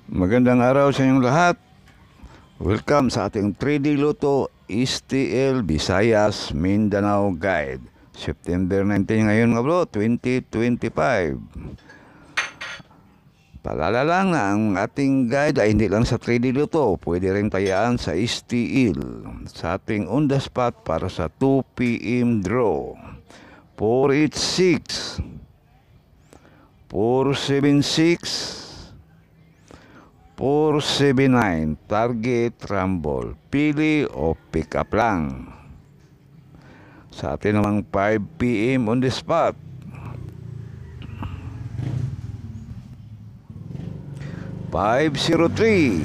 Magandang araw sa inyong lahat. Welcome sa ating 3D Lotto STL Visayas Mindanao Guide. September 19 ngayon mga bro, 2025. Paalala lang na ang ating guide ay hindi lang sa 3D Lotto, pwede rin tayaan sa STL sa ating on the spot para sa 2 PM draw. 486 476 479, target rumble, pili o pick up lang. Sa atin namang 5 PM on the spot. 503,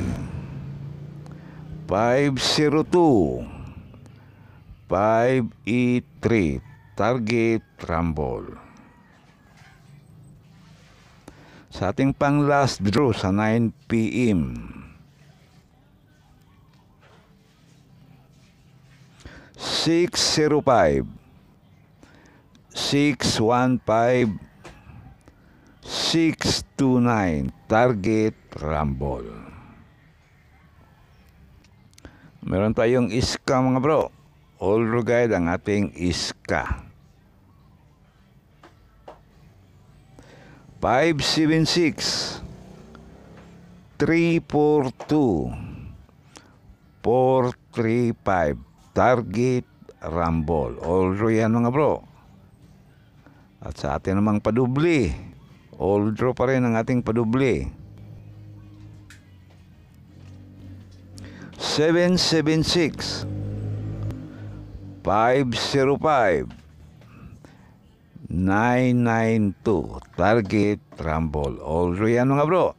502, 583, target rumble. Sa ating pang last draw sa 9 PM. 605, 615, 629, target rumble. Meron tayong iska mga bro. All guide ang ating iska. 576, 342, 435, target rumble. All draw yan mga bro. At sa atin namang padubli, all draw pa rin ang ating padubli. 776, 505, 992, target rumble. All draw yan mga bro.